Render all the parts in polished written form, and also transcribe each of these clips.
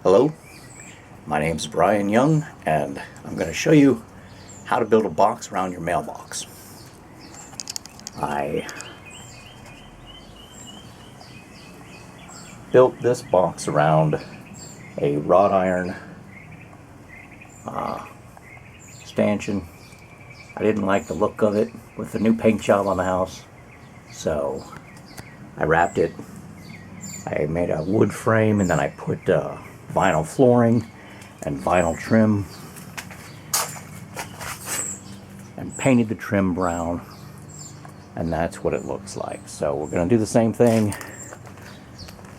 Hello, my name's Brian Young, and I'm going to show you how to build a box around your mailbox. I built this box around a wrought iron stanchion. I didn't like the look of it with the new paint job on the house, so I wrapped it. I made a wood frame, and then I put vinyl flooring and vinyl trim and painted the trim brown, and that's what it looks like. So we're going to do the same thing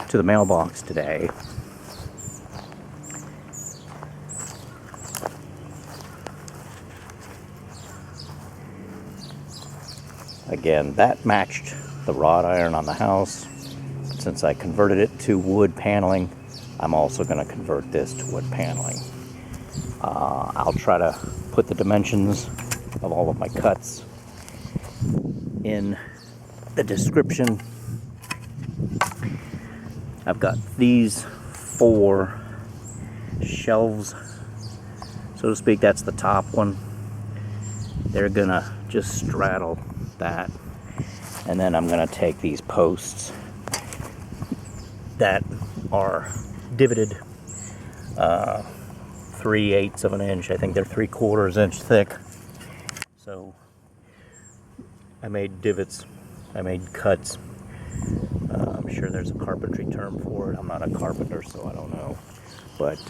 to the mailbox today. Again, that matched the wrought iron on the house. Since I converted it to wood paneling, I'm also going to convert this to wood paneling. I'll try to put the dimensions of all of my cuts in the description. I've got these 4 shelves, so to speak. That's the top one. They're gonna just straddle that, and then I'm gonna take these posts that are divoted 3/8 of an inch. I think they're 3/4 inch thick. So I made divots, I made cuts. I'm sure there's a carpentry term for it. I'm not a carpenter, so I don't know. But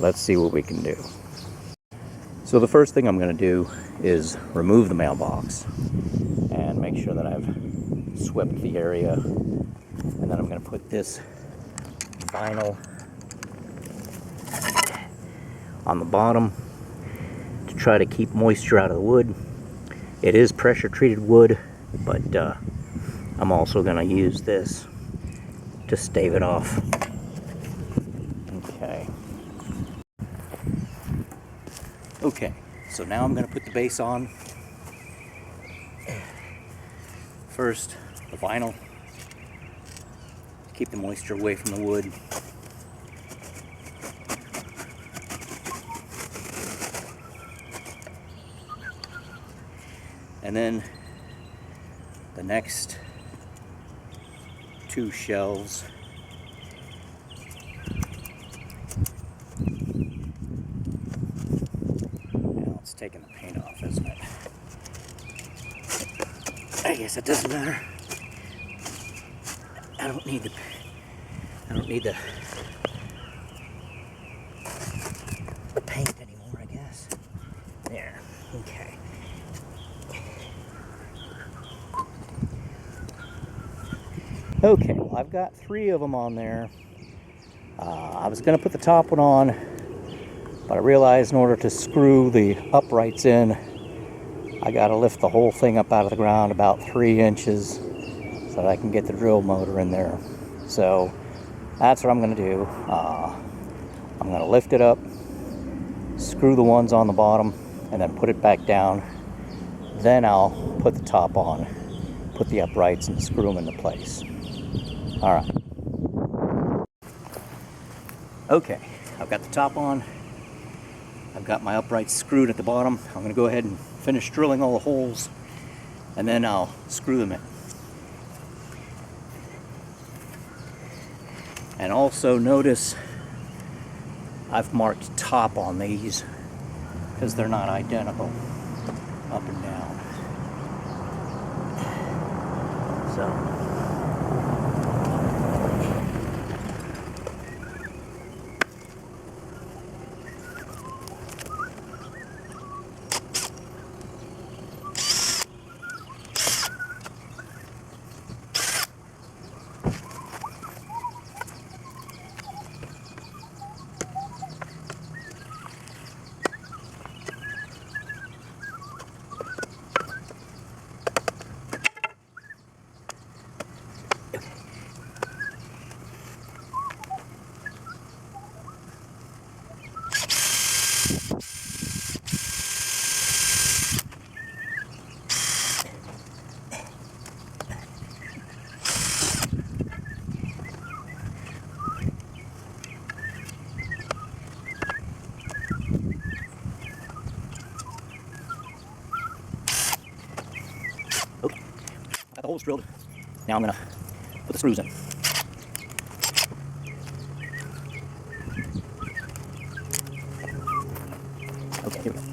let's see what we can do. So the first thing I'm going to do is remove the mailbox and make sure that I've swept the area. And then I'm going to put this vinyl on the bottom to try to keep moisture out of the wood. It is pressure treated wood, but I'm also going to use this to stave it off. Okay, so now I'm going to put the base on. First, the vinyl. Keep the moisture away from the wood. And then the next 2 shelves. Now it's taking the paint off, isn't it? I guess it doesn't matter. I don't need the paint anymore, I guess. There. Okay. Okay, well, I've got 3 of them on there. I was going to put the top one on, but I realized in order to screw the uprights in, I got to lift the whole thing up out of the ground about 3 inches so that I can get the drill motor in there. So that's what I'm going to do. I'm going to lift it up, screw the ones on the bottom, and then put it back down. Then I'll put the top on, put the uprights, and screw them into place. All right. Okay, I've got the top on. I've got my uprights screwed at the bottom. I'm going to go ahead and finish drilling all the holes, and then I'll screw them in. And also notice I've marked top on these because they're not identical up and down. So holes drilled. Now I'm gonna put the screws in. Okay, here we go.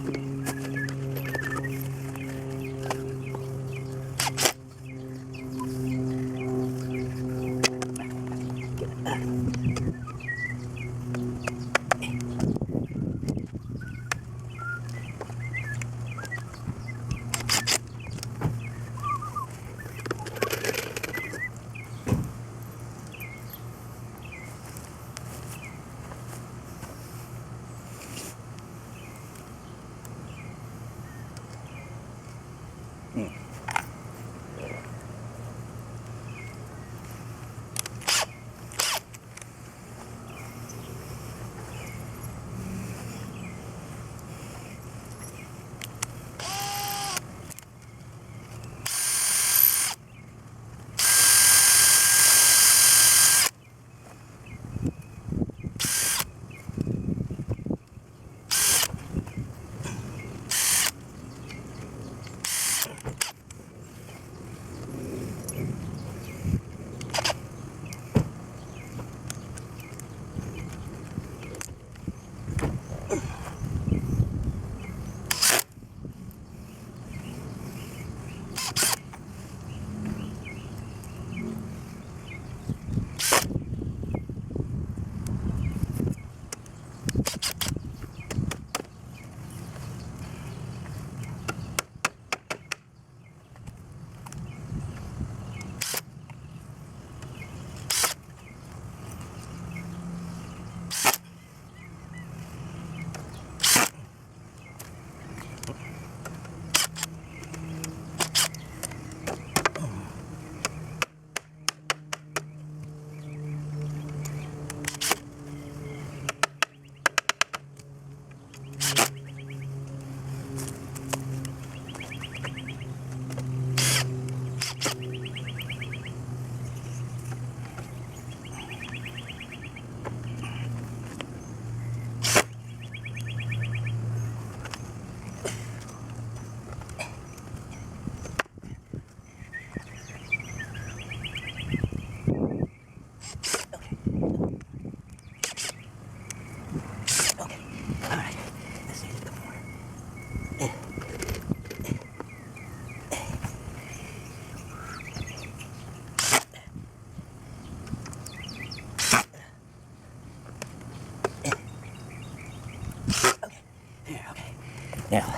Now,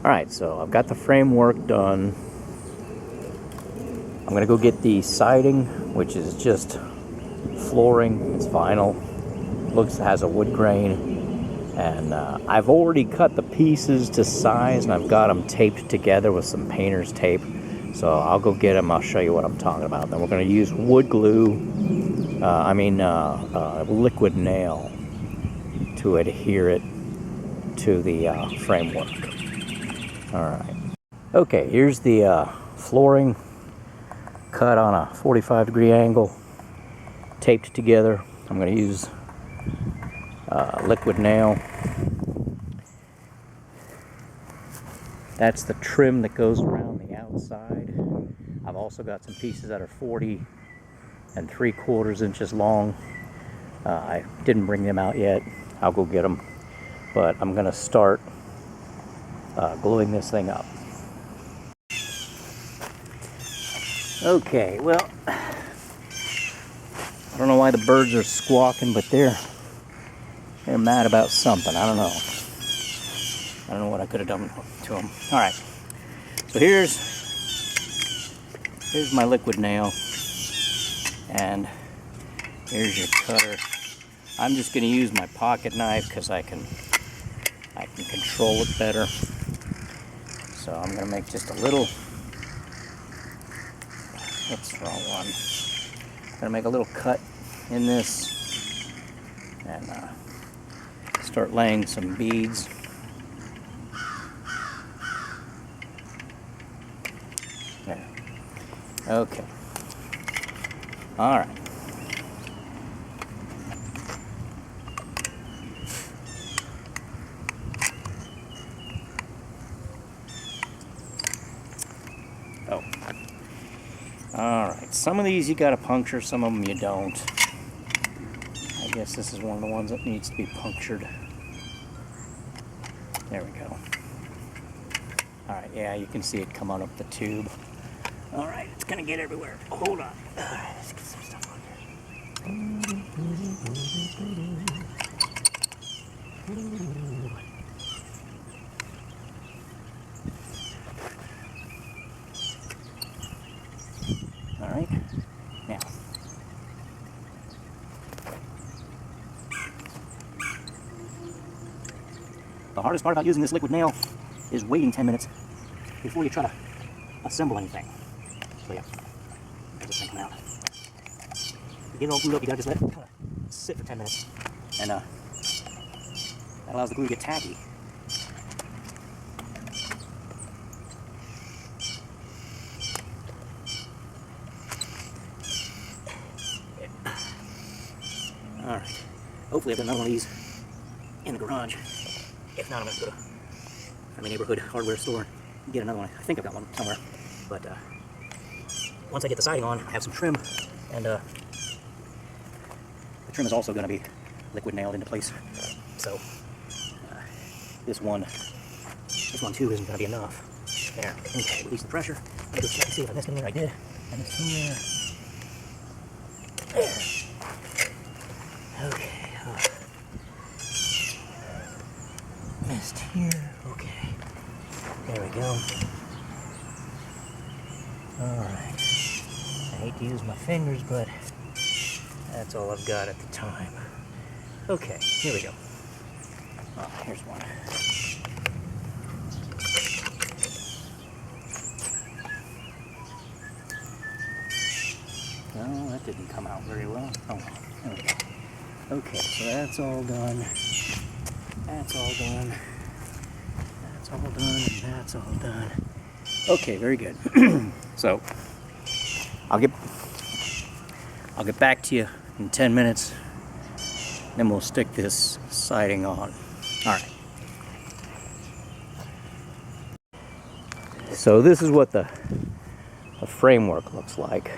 alright, so I've got the framework done. I'm going to go get the siding, which is just flooring. It's vinyl. Has a wood grain. And I've already cut the pieces to size, and I've got them taped together with some painter's tape. So I'll go get them. I'll show you what I'm talking about. Then we're going to use wood glue, liquid nail, to adhere it to the framework. Alright. Okay, here's the flooring cut on a 45-degree angle, taped together. I'm going to use liquid nail. That's the trim that goes around the outside. I've also got some pieces that are 40 3/4 inches long. I didn't bring them out yet. I'll go get them, but I'm gonna start gluing this thing up. Okay, well, I don't know why the birds are squawking, but they're mad about something. I don't know what I could have done to them. All right, so here's my liquid nail, and here's your cutter. I'm just going to use my pocket knife because I can control it better. So I'm going to make just a little. What's the wrong one? I'm going to make a little cut in this and start laying some beads. There. Okay. All right. Alright, some of these you gotta puncture, some of them you don't. I guess this is one of the ones that needs to be punctured. There we go. Alright, yeah, you can see it come out of the tube. Alright, it's gonna get everywhere. Hold on. Let's get some stuff on here. Alright, now. The hardest part about using this liquid nail is waiting 10 minutes before you try to assemble anything. So yeah, there's this thing coming out. You get it all glued up, you gotta just let it kind of sit for 10 minutes. And that allows the glue to get tacky. Alright, hopefully I've got another one of these in the garage. If not, I'm going to go to my neighborhood hardware store and get another one. I think I've got one somewhere. But once I get the siding on, I have some trim. And the trim is also going to be liquid nailed into place. So this one too isn't going to be enough. There. Okay, release the pressure. Let me go check and see if I missed anywhere. I did. I missed somewhere. There. Okay. Missed here. Okay. There we go. Alright. I hate to use my fingers, but that's all I've got at the time. Okay, here we go. Oh, here's one. No, that didn't come out very well. Oh, there we go. Okay, so that's all done. That's all done. That's all done, and that's all done. Okay, very good. So I'll get back to you in 10 minutes. Then we'll stick this siding on. All right. So this is what the framework looks like.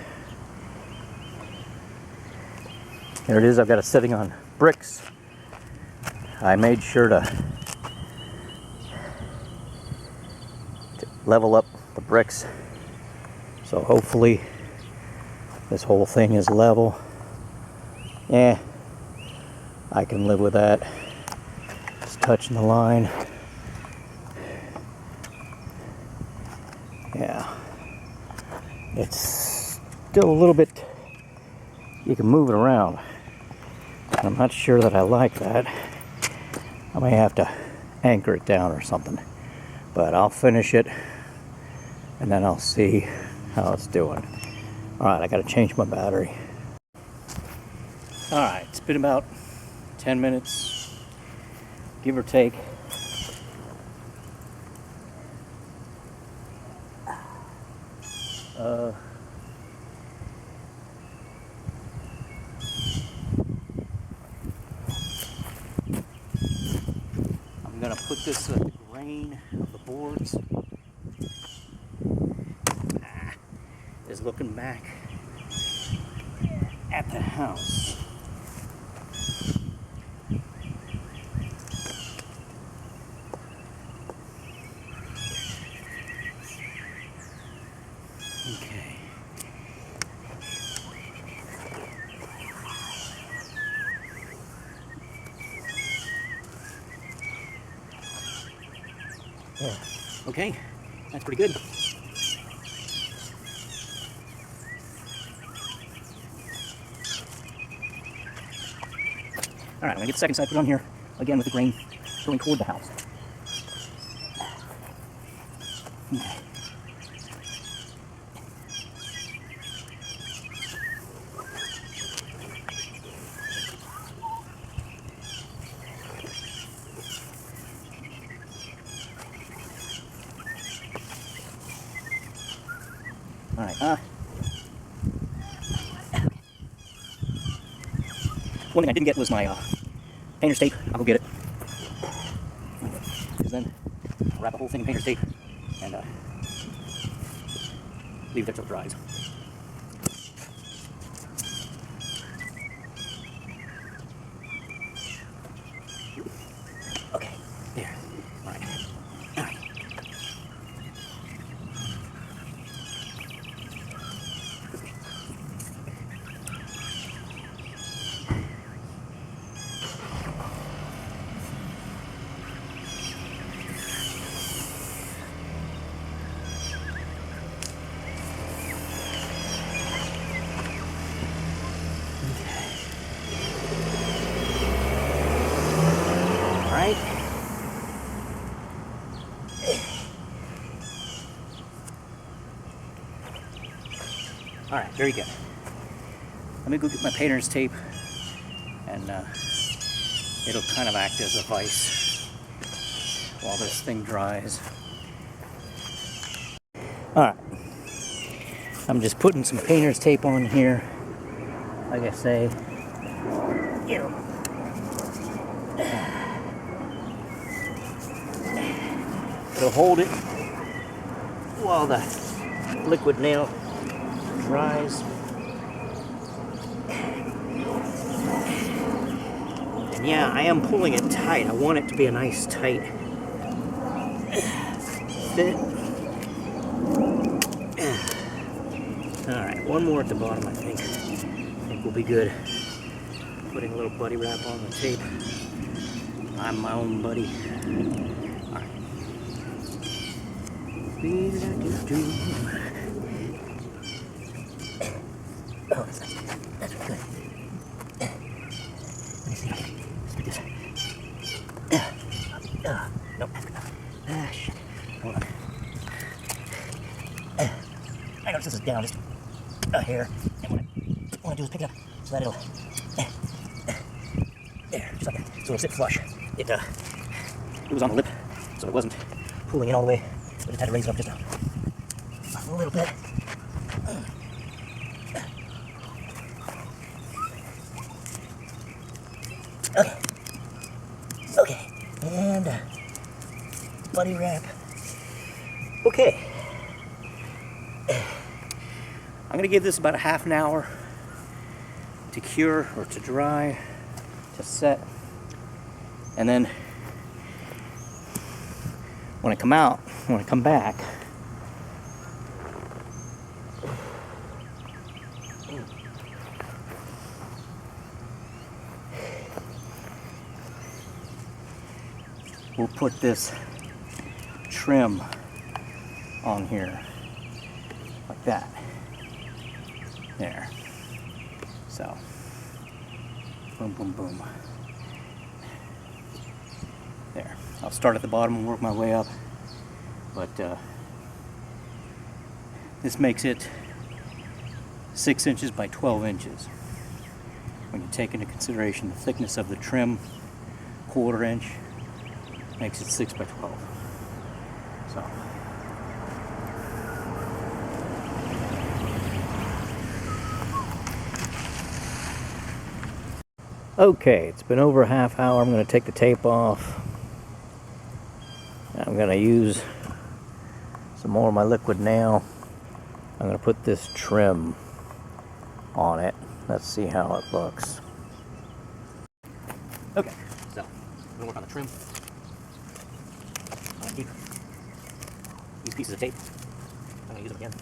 Here it is. I've got it sitting on bricks. I made sure to level up the bricks, so hopefully this whole thing is level. Yeah, I can live with that. Just touching the line. Yeah, it's still a little bit, you can move it around. I'm not sure that I like that. I may have to anchor it down or something, but I'll finish it and then I'll see how it's doing. Alright, I gotta change my battery. Alright, it's been about 10 minutes, give or take. I'm gonna put this at the grain of the boards. Is looking back at the house. Okay. Yeah. Okay, that's pretty good. Alright, I'm going to get the second side put on here, again with the grain going toward the house. Okay. Alright, one thing I didn't get was my painter's tape. I'll go get it. Because then I'll wrap the whole thing in painter's tape and leave it there till it dries. very good. Let me go get my painter's tape, and it'll kind of act as a vise while this thing dries. Alright, I'm just putting some painter's tape on here. Like I say, it'll hold it while the liquid nail dries. And yeah, I am pulling it tight. I want it to be a nice tight fit. Alright, one more at the bottom, I think. Will be good. Putting a little buddy wrap on the tape. I'm my own buddy. Alright. Oh, that's nice. That's good. Let me see. Let's do this. Nope, that's good enough. Shit. Hold on. I notice this is down just a hair. And what I want to do is pick it up so that it'll there, just like that. So it'll sit flush. It was on the lip, so it wasn't pulling in all the way. I just had to raise it up just a little bit. Okay. Okay. And buddy wrap. Okay. I'm going to give this about a half an hour to cure or to dry, to set. And then when I come back, we'll put this trim on here like that. There. So, boom, boom, boom. There. I'll start at the bottom and work my way up. But this makes it 6 inches by 12 inches. When you take into consideration the thickness of the trim, 1/4 inch, makes it 6 by 12. So. Okay, it's been over a half hour. I'm going to take the tape off. I'm going to use some more of my liquid nail. I'm going to put this trim on it. Let's see how it looks. Okay, so I'm going to work on the trim. I'm going to keep these pieces of tape. I'm going to use them again.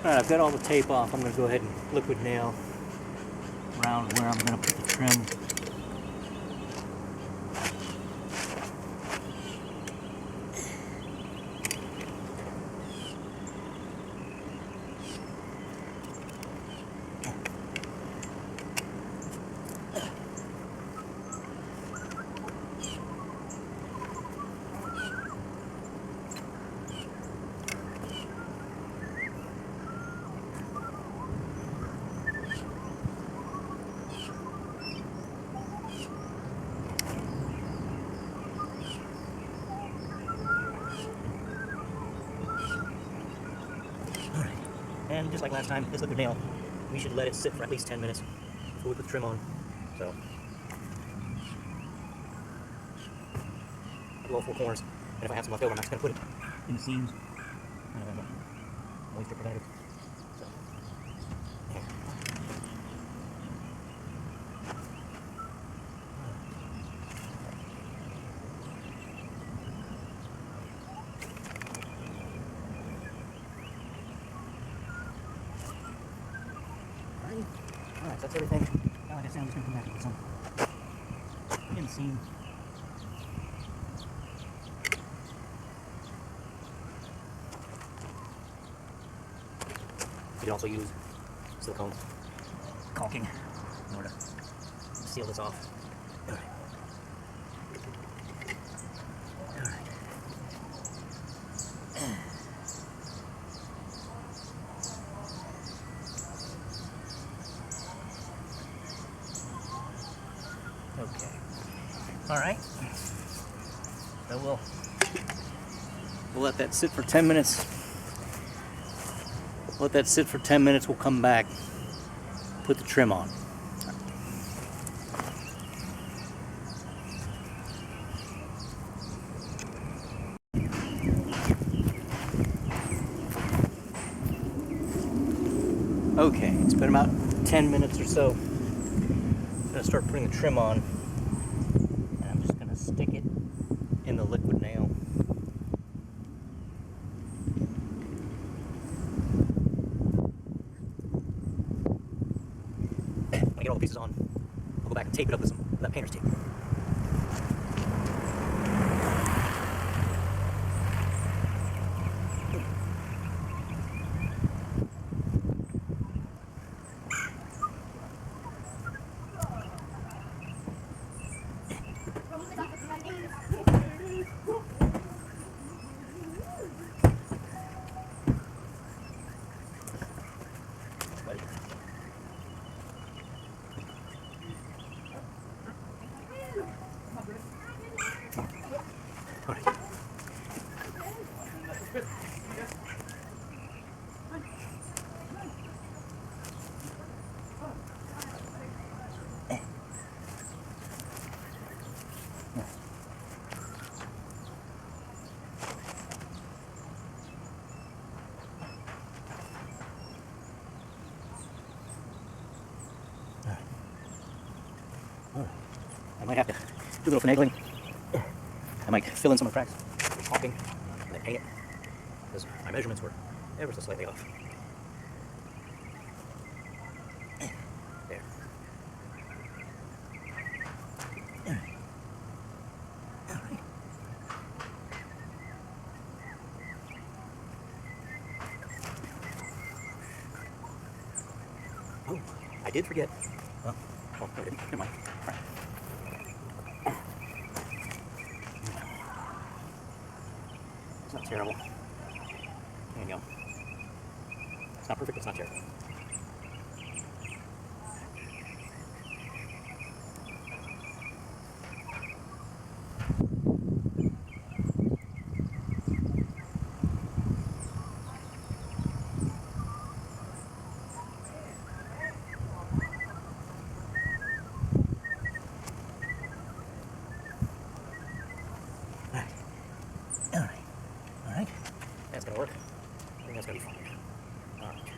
Alright, I've got all the tape off. I'm going to go ahead and liquid nail around where I'm going to put the trim. And just like last time, this liquid nail, we should let it sit for at least 10 minutes before we put the trim on. So, below 4 corners. And if I have some left over, I'm just going to put it in the seams. Moisture preventative. So, yeah. Alright, so that's everything. Now, like I said, I'm just going to come back and put some in the seam. can also use silicone caulking in order to seal this off. All right. All right. Okay. All right. So we'll let that sit for 10 minutes. Let that sit for 10 minutes. We'll come back, put the trim on. Okay, it's been about 10 minutes or so. I'm gonna start putting the trim on, and I'm just gonna stick it in the liquid nail. When I get all the pieces on, I'll go back and tape it up with that painter's tape. I might have to do a little finagling. I might fill in some of the cracks, caulking, and then paint it, because my measurements were ever so slightly off. There. All right. Oh, I did forget. Oh, no, I didn't. Never mind. All right. It's not terrible. There you go. It's not perfect, it's not terrible. Alright. That's gonna work. I think that's gonna be fine. Alright.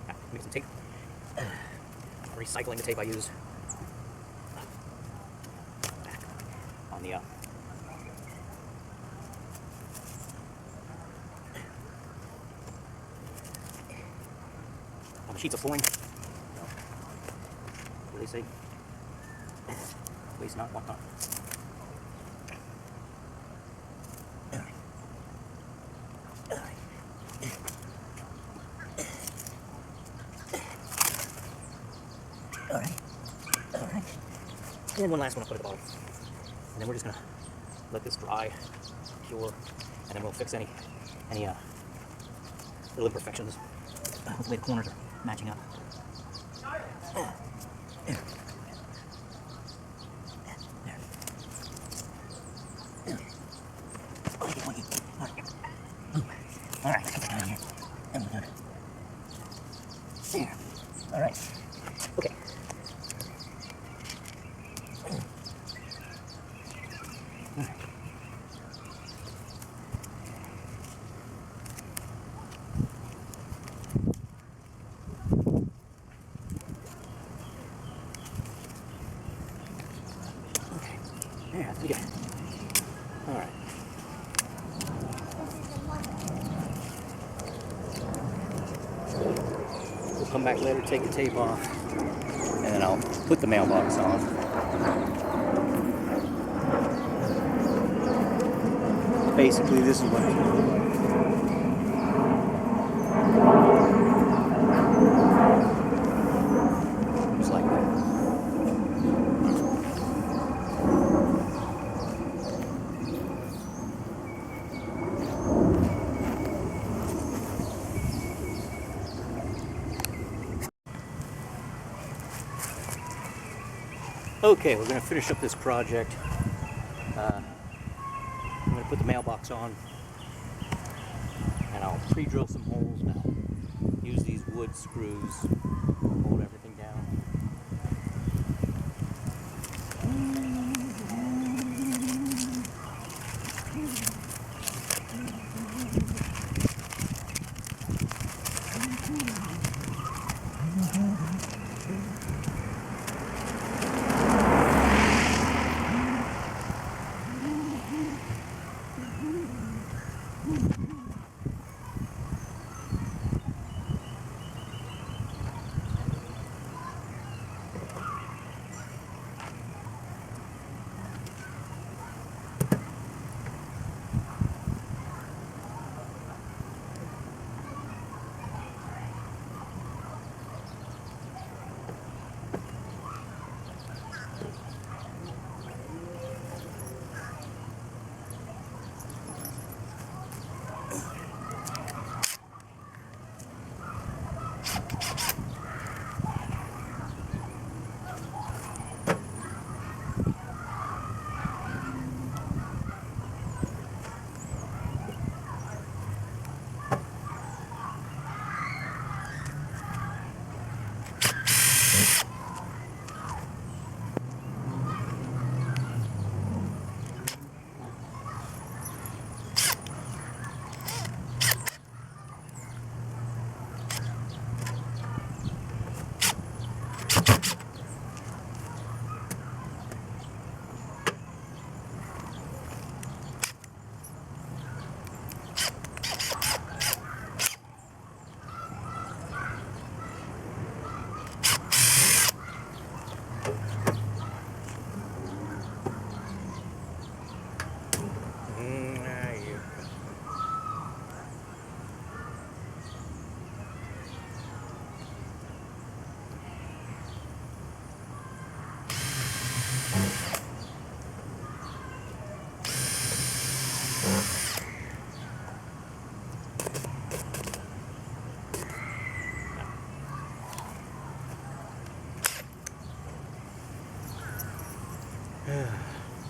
Now, let me get some tape. I'm recycling the tape I used on the sheets of flooring. What do they say? Waste not, want not. Alright. And one last one I'll put at the bottom. And then we're just gonna let this dry, cure, and then we'll fix any little imperfections. Hopefully the corners are matching up. There. Alright, let's get down here. And we're done. There. Alright. Okay. Yeah, that's pretty good. All right. We'll come back later, take the tape off, and then I'll put the mailbox on. Basically, this is what it's going to look like. Okay, we're going to finish up this project. I'm going to put the mailbox on, and I'll pre-drill some holes now. Use these wood screws to hold everything down.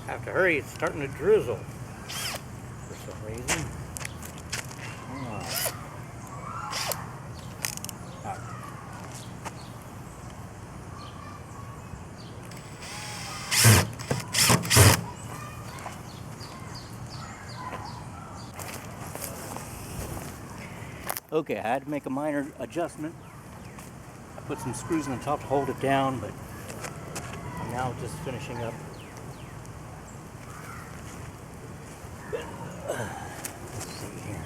Have to hurry, it's starting to drizzle for some reason. Okay, I had to make a minor adjustment. I put some screws on the top to hold it down, but I'm now just finishing up. Let's see here.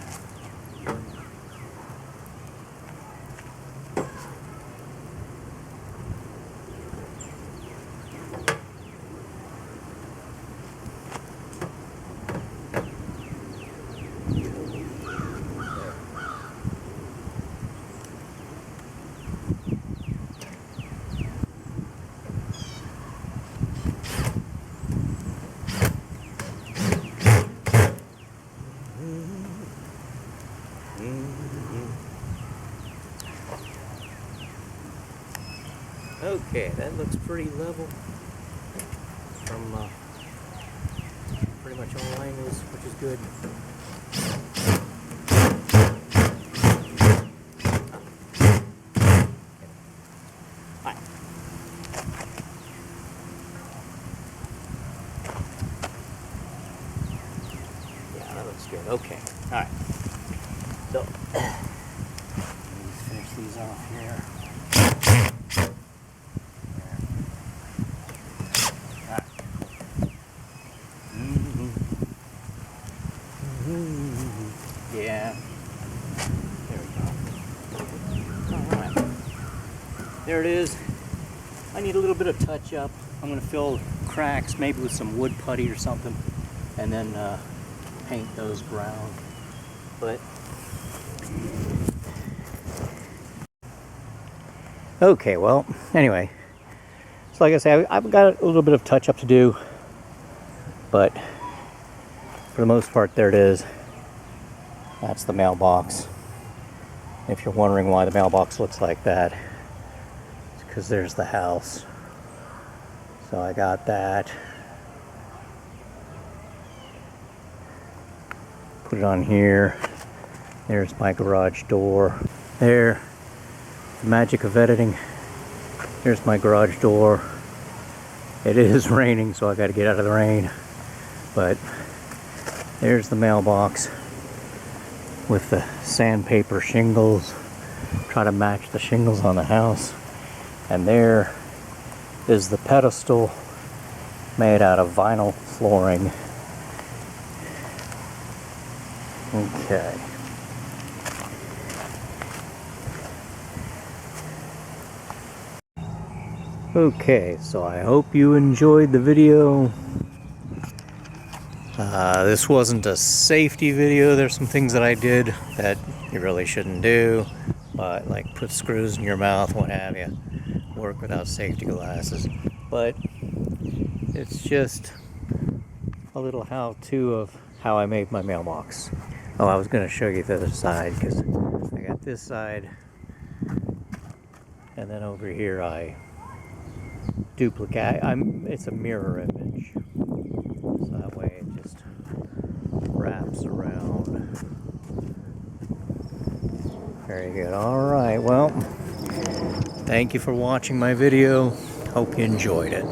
Okay, that looks pretty level from pretty much all angles, which is good. Hi. Yeah, that looks good. Okay, all right. So, let's finish these off here. Yeah. There we go. Alright. There it is. I need a little bit of touch up. I'm going to fill cracks maybe with some wood putty or something, and then paint those brown. But okay, well, anyway. So like I say, I've got a little bit of touch up to do, but for the most part, there it is. That's the mailbox. If you're wondering why the mailbox looks like that, it's because there's the house. So I got that. Put it on here. There's my garage door. There. The magic of editing. There's my garage door. It is raining, so I got to get out of the rain. But there's the mailbox with the sandpaper shingles. Try to match the shingles on the house. And there is the pedestal made out of vinyl flooring. Okay. Okay, so I hope you enjoyed the video. This wasn't a safety video. There's some things that I did that you really shouldn't do, but like put screws in your mouth, what have you, work without safety glasses. But it's just a little how-to of how I made my mailbox. Oh, I was going to show you the other side, because I got this side, and then over here I duplicate. It's a mirror image, so that way it just wraps around. Very good. All right, well, thank you for watching my video. Hope you enjoyed it.